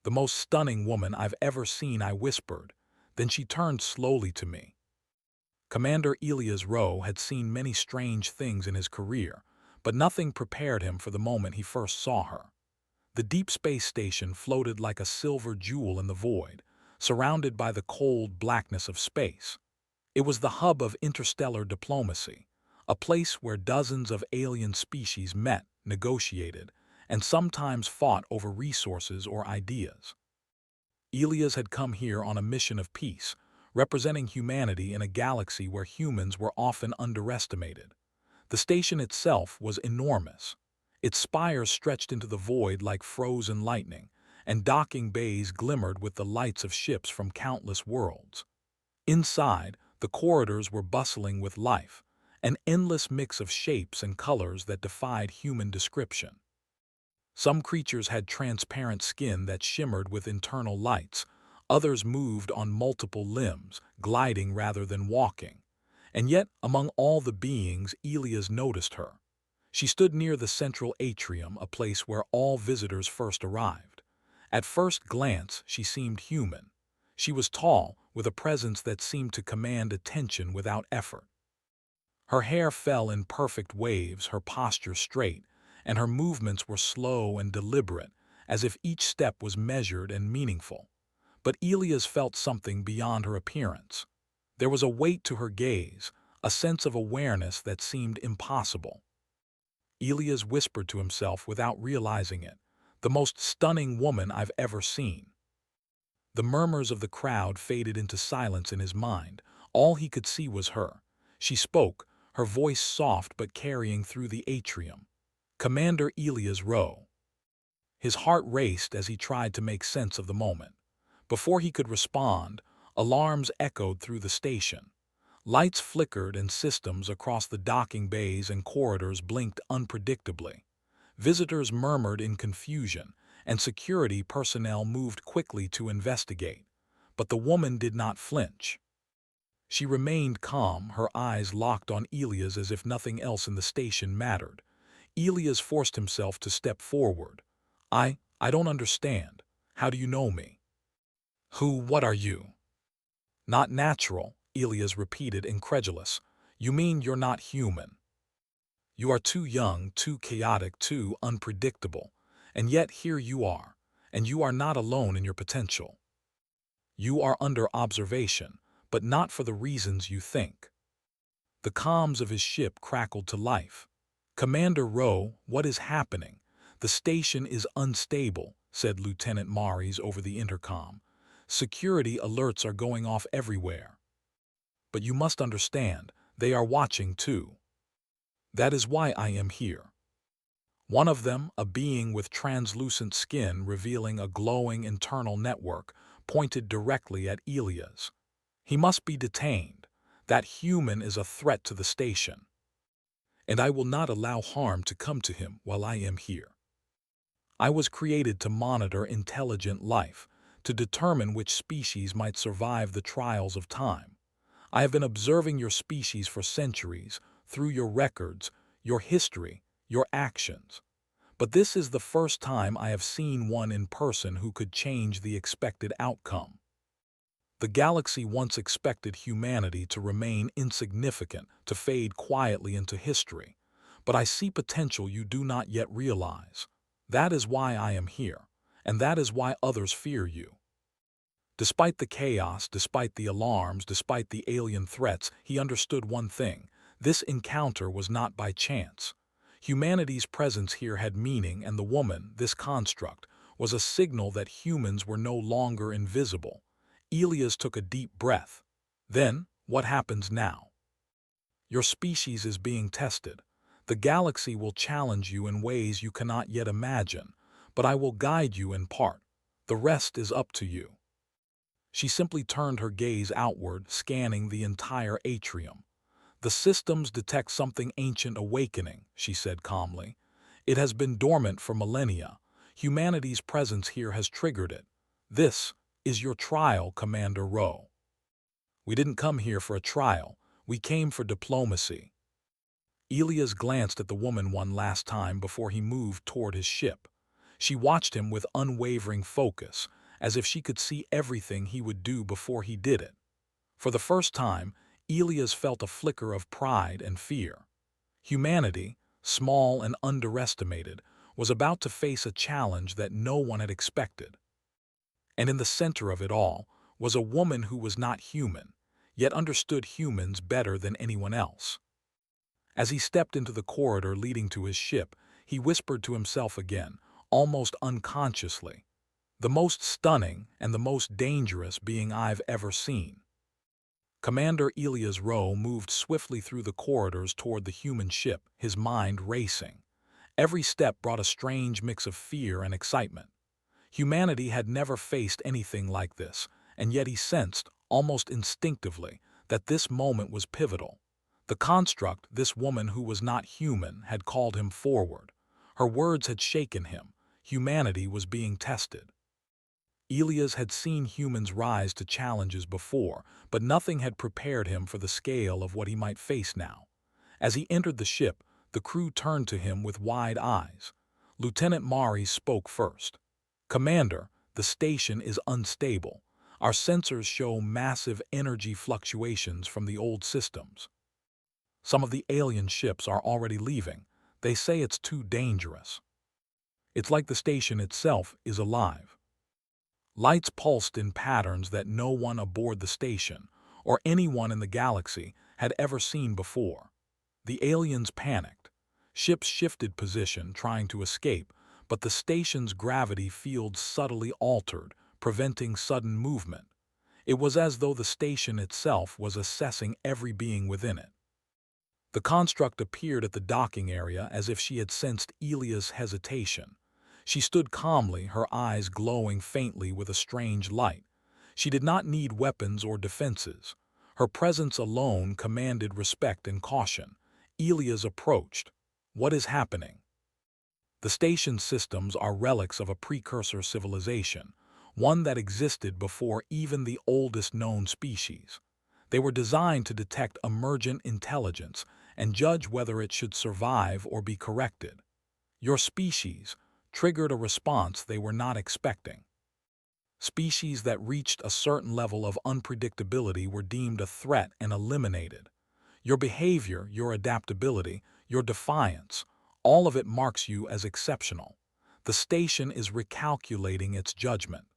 "The most stunning woman I've ever seen," I whispered. Then she turned slowly to me. Commander Elias Rowe had seen many strange things in his career, but nothing prepared him for the moment he first saw her. The deep space station floated like a silver jewel in the void, surrounded by the cold blackness of space. It was the hub of interstellar diplomacy, a place where dozens of alien species met, negotiated, and sometimes fought over resources or ideas. Elias had come here on a mission of peace, representing humanity in a galaxy where humans were often underestimated. The station itself was enormous. Its spires stretched into the void like frozen lightning, and docking bays glimmered with the lights of ships from countless worlds. Inside, the corridors were bustling with life, an endless mix of shapes and colors that defied human description. Some creatures had transparent skin that shimmered with internal lights, others moved on multiple limbs, gliding rather than walking. And yet, among all the beings, Elias noticed her. She stood near the central atrium, a place where all visitors first arrived. At first glance, she seemed human. She was tall, with a presence that seemed to command attention without effort. Her hair fell in perfect waves, her posture straight, and her movements were slow and deliberate, as if each step was measured and meaningful. But Elias felt something beyond her appearance. There was a weight to her gaze, a sense of awareness that seemed impossible. Elias whispered to himself without realizing it, "The most stunning woman I've ever seen." The murmurs of the crowd faded into silence in his mind. All he could see was her. She spoke, her voice soft but carrying through the atrium. "Commander Elias Rowe." His heart raced as he tried to make sense of the moment. Before he could respond, alarms echoed through the station. Lights flickered and systems across the docking bays and corridors blinked unpredictably. Visitors murmured in confusion, and security personnel moved quickly to investigate. But the woman did not flinch. She remained calm, her eyes locked on Elias as if nothing else in the station mattered. Elias forced himself to step forward. I don't understand. How do you know me?" What are you?" "Not natural," Elias repeated, incredulous. "You mean you're not human? You are too young, too chaotic, too unpredictable. And yet here you are, and you are not alone in your potential. You are under observation, but not for the reasons you think." The comms of his ship crackled to life. "Commander Rowe, what is happening? The station is unstable," said Lieutenant Maris over the intercom. "Security alerts are going off everywhere. But you must understand, they are watching too. That is why I am here." One of them, a being with translucent skin revealing a glowing internal network, pointed directly at Elias. "He must be detained. That human is a threat to the station. And I will not allow harm to come to him while I am here. I was created to monitor intelligent life, to determine which species might survive the trials of time. I have been observing your species for centuries, through your records, your history, your actions. But this is the first time I have seen one in person who could change the expected outcome. The galaxy once expected humanity to remain insignificant, to fade quietly into history. But I see potential you do not yet realize. That is why I am here, and that is why others fear you." Despite the chaos, despite the alarms, despite the alien threats, he understood one thing: this encounter was not by chance. Humanity's presence here had meaning, and the woman, this construct, was a signal that humans were no longer invisible. Elias took a deep breath. "Then, what happens now?" "Your species is being tested. The galaxy will challenge you in ways you cannot yet imagine, but I will guide you in part. The rest is up to you." She simply turned her gaze outward, scanning the entire atrium. "The systems detect something ancient awakening," she said calmly. "It has been dormant for millennia. Humanity's presence here has triggered it. This is your trial, Commander Rowe." "We didn't come here for a trial. We came for diplomacy." Elias glanced at the woman one last time before he moved toward his ship. She watched him with unwavering focus, as if she could see everything he would do before he did it. For the first time, Elias felt a flicker of pride and fear. Humanity, small and underestimated, was about to face a challenge that no one had expected. And in the center of it all was a woman who was not human, yet understood humans better than anyone else. As he stepped into the corridor leading to his ship, he whispered to himself again, almost unconsciously, "The most stunning and the most dangerous being I've ever seen." Commander Elias Rowe moved swiftly through the corridors toward the human ship, his mind racing. Every step brought a strange mix of fear and excitement. Humanity had never faced anything like this, and yet he sensed, almost instinctively, that this moment was pivotal. The construct, this woman who was not human, had called him forward. Her words had shaken him. Humanity was being tested. Elias had seen humans rise to challenges before, but nothing had prepared him for the scale of what he might face now. As he entered the ship, the crew turned to him with wide eyes. Lieutenant Mari spoke first. "Commander, the station is unstable. Our sensors show massive energy fluctuations from the old systems. Some of the alien ships are already leaving. They say it's too dangerous. It's like the station itself is alive." Lights pulsed in patterns that no one aboard the station, or anyone in the galaxy, had ever seen before. The aliens panicked. Ships shifted position, trying to escape, but the station's gravity field subtly altered, preventing sudden movement. It was as though the station itself was assessing every being within it. The construct appeared at the docking area as if she had sensed Elias' hesitation. She stood calmly, her eyes glowing faintly with a strange light. She did not need weapons or defenses. Her presence alone commanded respect and caution. Elias approached. "What is happening?" The station systems are relics of a precursor civilization, one that existed before even the oldest known species. They were designed to detect emergent intelligence and judge whether it should survive or be corrected. Your species triggered a response they were not expecting. Species that reached a certain level of unpredictability were deemed a threat and eliminated. Your behavior, your adaptability, your defiance, all of it marks you as exceptional. The station is recalculating its judgment.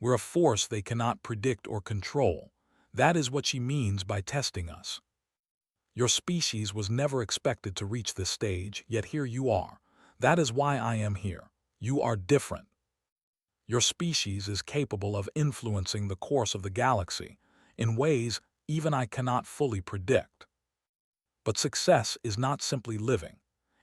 "We're a force they cannot predict or control. That is what she means by testing us. Your species was never expected to reach this stage, yet here you are. That is why I am here. You are different. Your species is capable of influencing the course of the galaxy in ways even I cannot fully predict. But success is not simply living.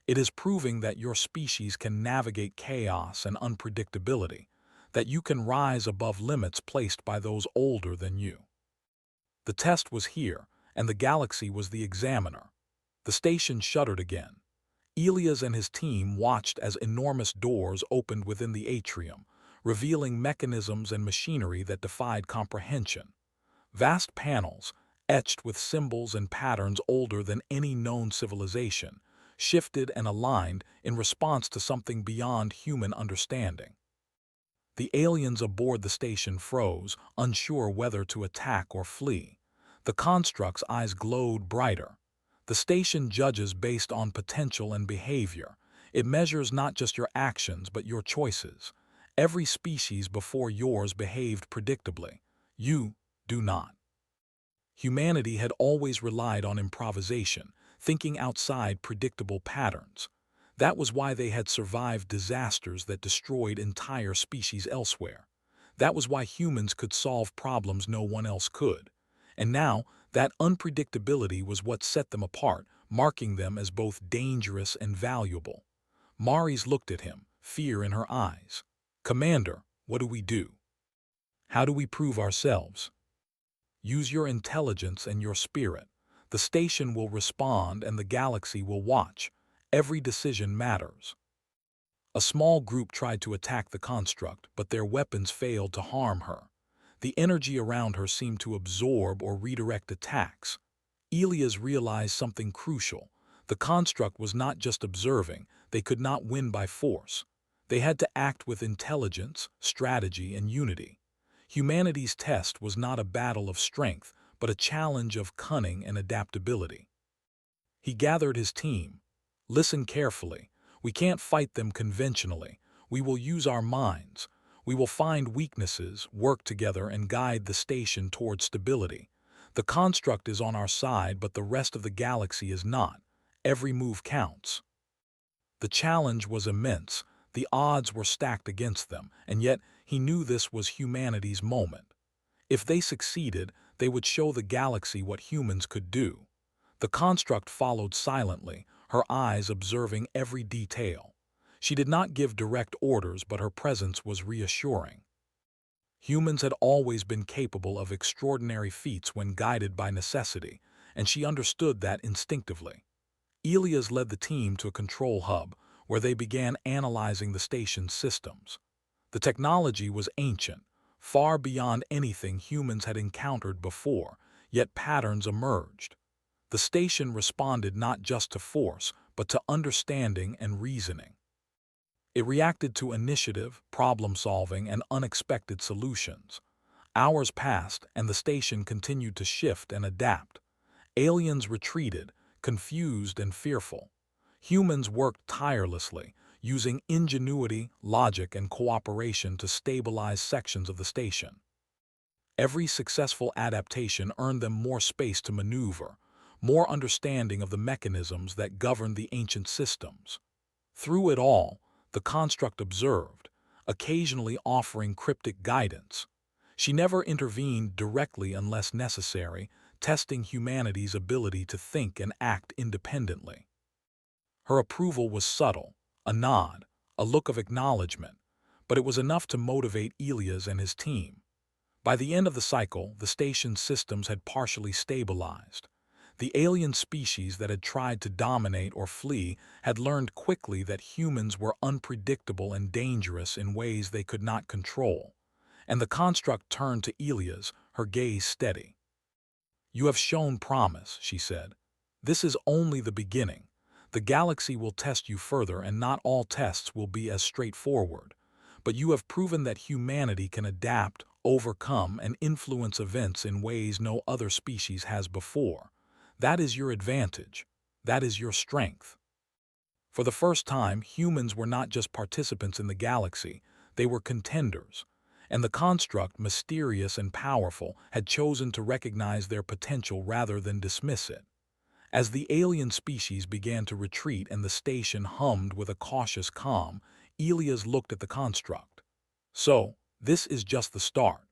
It is proving that your species can navigate chaos and unpredictability, that you can rise above limits placed by those older than you." The test was here, and the galaxy was the examiner. The station shuddered again. Elias and his team watched as enormous doors opened within the atrium, revealing mechanisms and machinery that defied comprehension. Vast panels, etched with symbols and patterns older than any known civilization, shifted and aligned in response to something beyond human understanding. The aliens aboard the station froze, unsure whether to attack or flee. The construct's eyes glowed brighter. The station judges based on potential and behavior. It measures not just your actions but your choices. Every species before yours behaved predictably. You do not. Humanity had always relied on improvisation, thinking outside predictable patterns. That was why they had survived disasters that destroyed entire species elsewhere. That was why humans could solve problems no one else could. And now, that unpredictability was what set them apart, marking them as both dangerous and valuable. Maris looked at him, fear in her eyes. "Commander, what do we do? How do we prove ourselves?" "Use your intelligence and your spirit. The station will respond and the galaxy will watch. Every decision matters." A small group tried to attack the construct, but their weapons failed to harm her. The energy around her seemed to absorb or redirect attacks. Elias realized something crucial. The construct was not just observing, they could not win by force. They had to act with intelligence, strategy, and unity. Humanity's test was not a battle of strength, but a challenge of cunning and adaptability. He gathered his team. Listen carefully. We can't fight them conventionally. We will use our minds. We will find weaknesses, work together, and guide the station toward stability. The construct is on our side, but the rest of the galaxy is not. Every move counts. The challenge was immense. The odds were stacked against them, and yet he knew this was humanity's moment. If they succeeded, they would show the galaxy what humans could do. The construct followed silently, her eyes observing every detail. She did not give direct orders, but her presence was reassuring. Humans had always been capable of extraordinary feats when guided by necessity, and she understood that instinctively. Elias led the team to a control hub, where they began analyzing the station's systems. The technology was ancient, far beyond anything humans had encountered before, yet patterns emerged. The station responded not just to force, but to understanding and reasoning. It reacted to initiative, problem-solving, and unexpected solutions. Hours passed, and the station continued to shift and adapt. Aliens retreated, confused and fearful. Humans worked tirelessly, using ingenuity, logic, and cooperation to stabilize sections of the station. Every successful adaptation earned them more space to maneuver, more understanding of the mechanisms that governed the ancient systems. Through it all, the construct observed, occasionally offering cryptic guidance. She never intervened directly unless necessary, testing humanity's ability to think and act independently. Her approval was subtle, a nod, a look of acknowledgement, but it was enough to motivate Elias and his team. By the end of the cycle, the station's systems had partially stabilized. The alien species that had tried to dominate or flee had learned quickly that humans were unpredictable and dangerous in ways they could not control. And the construct turned to Elias, her gaze steady. "You have shown promise," she said. "This is only the beginning. The galaxy will test you further, and not all tests will be as straightforward. But you have proven that humanity can adapt, overcome, and influence events in ways no other species has before. That is your advantage. That is your strength." For the first time, humans were not just participants in the galaxy, they were contenders. And the construct, mysterious and powerful, had chosen to recognize their potential rather than dismiss it. As the alien species began to retreat and the station hummed with a cautious calm, Elias looked at the construct. "So, this is just the start.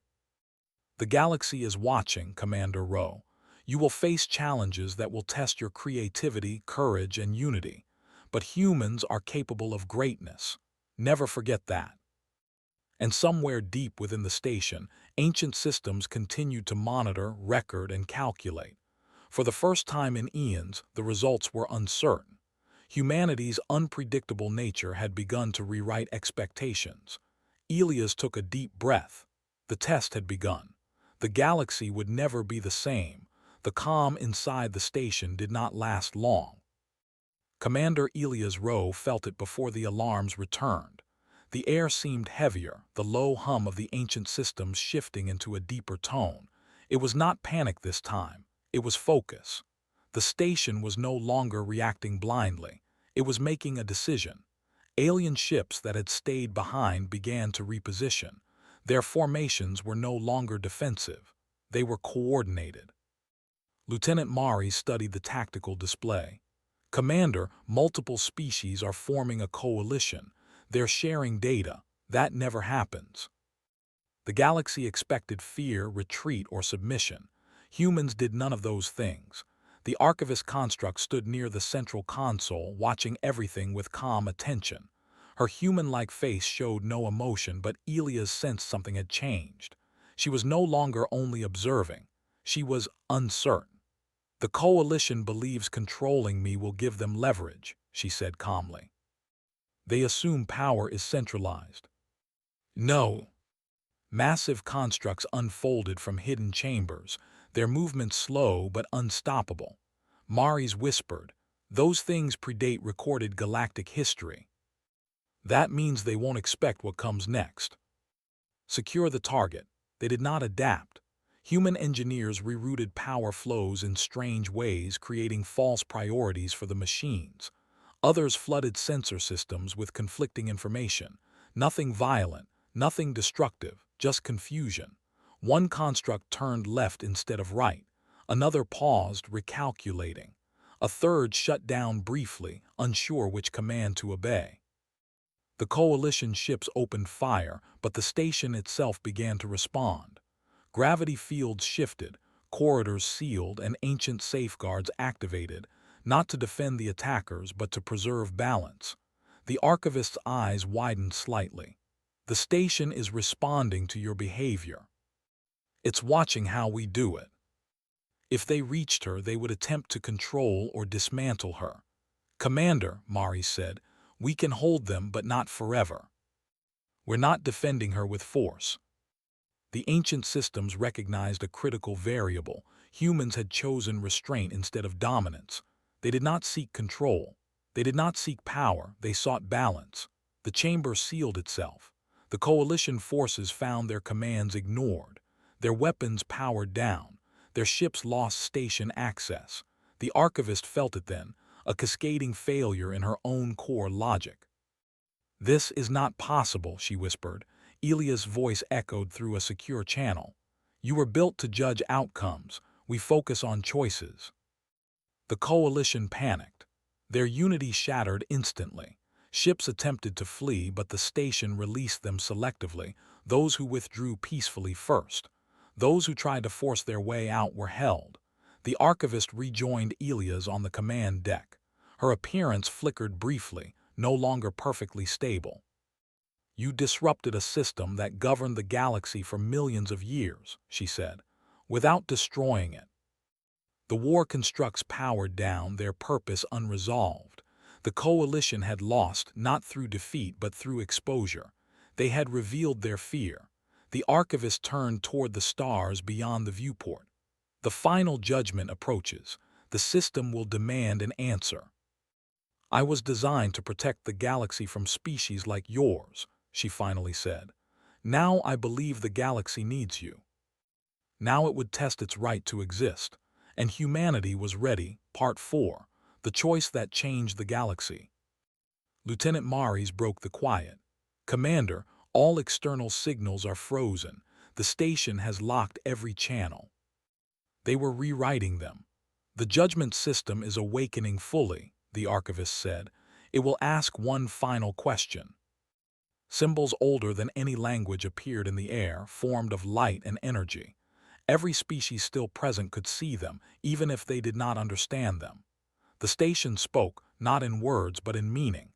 The galaxy is watching, Commander Rowe. You will face challenges that will test your creativity, courage, and unity. But humans are capable of greatness. Never forget that." And somewhere deep within the station, ancient systems continued to monitor, record, and calculate. For the first time in eons, the results were uncertain. Humanity's unpredictable nature had begun to rewrite expectations. Elias took a deep breath. The test had begun. The galaxy would never be the same. The calm inside the station did not last long. Commander Elias Rowe felt it before the alarms returned. The air seemed heavier, the low hum of the ancient systems shifting into a deeper tone. It was not panic this time. It was focus. The station was no longer reacting blindly. It was making a decision. Alien ships that had stayed behind began to reposition. Their formations were no longer defensive. They were coordinated. Lieutenant Mari studied the tactical display. "Commander, multiple species are forming a coalition. They're sharing data. That never happens." The galaxy expected fear, retreat, or submission. Humans did none of those things. The archivist construct stood near the central console, watching everything with calm attention. Her human-like face showed no emotion, but Elias sensed something had changed. She was no longer only observing. She was uncertain. "The coalition believes controlling me will give them leverage," she said calmly. "They assume power is centralized." "No." Massive constructs unfolded from hidden chambers, their movements slow but unstoppable. Mari's whispered, "Those things predate recorded galactic history." That means they won't expect what comes next. Secure the target. They did not adapt. Human engineers rerouted power flows in strange ways, creating false priorities for the machines. Others flooded sensor systems with conflicting information. Nothing violent, nothing destructive, just confusion. One construct turned left instead of right. Another paused, recalculating. A third shut down briefly, unsure which command to obey. The coalition ships opened fire, but the station itself began to respond. Gravity fields shifted, corridors sealed, and ancient safeguards activated, not to defend the attackers but to preserve balance. The archivist's eyes widened slightly. The station is responding to your behavior. It's watching how we do it. If they reached her, they would attempt to control or dismantle her. Commander, Mari said, we can hold them but not forever. We're not defending her with force. The ancient systems recognized a critical variable. Humans had chosen restraint instead of dominance. They did not seek control. They did not seek power. They sought balance. The chamber sealed itself. The coalition forces found their commands ignored. Their weapons powered down. Their ships lost station access. The archivist felt it then, a cascading failure in her own core logic. This is not possible, she whispered. Elia's voice echoed through a secure channel. You were built to judge outcomes. We focus on choices. The coalition panicked. Their unity shattered instantly. Ships attempted to flee, but the station released them selectively, those who withdrew peacefully first. Those who tried to force their way out were held. The archivist rejoined Elia's on the command deck. Her appearance flickered briefly, no longer perfectly stable. You disrupted a system that governed the galaxy for millions of years, she said, without destroying it. The war constructs powered down, their purpose unresolved. The coalition had lost, not through defeat but through exposure. They had revealed their fear. The archivist turned toward the stars beyond the viewport. The final judgment approaches. The system will demand an answer. I was designed to protect the galaxy from species like yours, she finally said. Now I believe the galaxy needs you. Now it would test its right to exist. And humanity was ready. Part 4. The choice that changed the galaxy. Lieutenant Maris broke the quiet. Commander, all external signals are frozen. The station has locked every channel. They were rewriting them. The judgment system is awakening fully, the archivist said. It will ask one final question. Symbols older than any language appeared in the air, formed of light and energy. Every species still present could see them, even if they did not understand them. The station spoke, not in words but in meaning.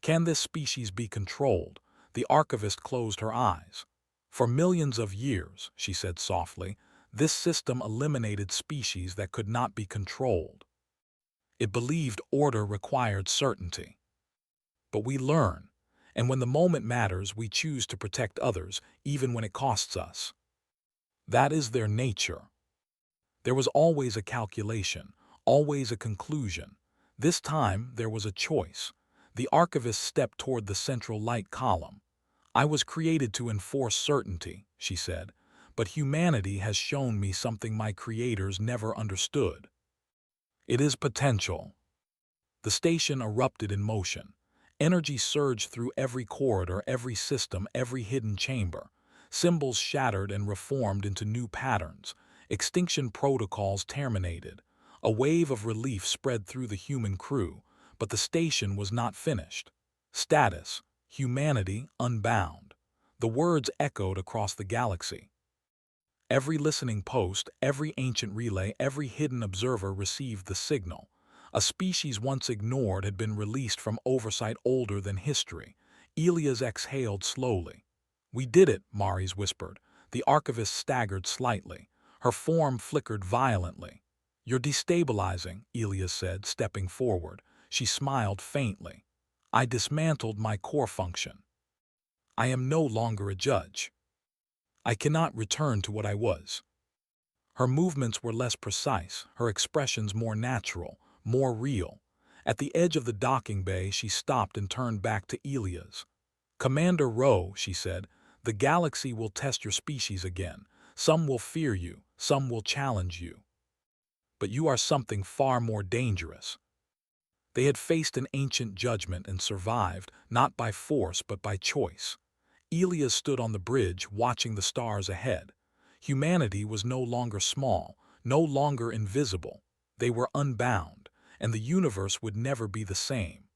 Can this species be controlled? The archivist closed her eyes. For millions of years, she said softly, this system eliminated species that could not be controlled. It believed order required certainty. But we learn, and when the moment matters, we choose to protect others, even when it costs us. That is their nature. There was always a calculation, always a conclusion. This time, there was a choice. The archivist stepped toward the central light column. I was created to enforce certainty, she said, but humanity has shown me something my creators never understood. It is potential. The station erupted in motion. Energy surged through every corridor, every system, every hidden chamber. Symbols shattered and reformed into new patterns. Extinction protocols terminated. A wave of relief spread through the human crew, but the station was not finished. Status: humanity unbound. The words echoed across the galaxy. Every listening post, every ancient relay, every hidden observer received the signal. A species once ignored had been released from oversight older than history. Elias exhaled slowly. We did it, Maris whispered. The archivist staggered slightly. Her form flickered violently. You're destabilizing, Elias said, stepping forward. She smiled faintly. I dismantled my core function. I am no longer a judge. I cannot return to what I was. Her movements were less precise, her expressions more natural, more real. At the edge of the docking bay, she stopped and turned back to Elias. "Commander Rowe," she said, "the galaxy will test your species again. Some will fear you, some will challenge you. But you are something far more dangerous." They had faced an ancient judgment and survived, not by force but by choice. Elia stood on the bridge, watching the stars ahead. Humanity was no longer small, no longer invisible. They were unbound, and the universe would never be the same.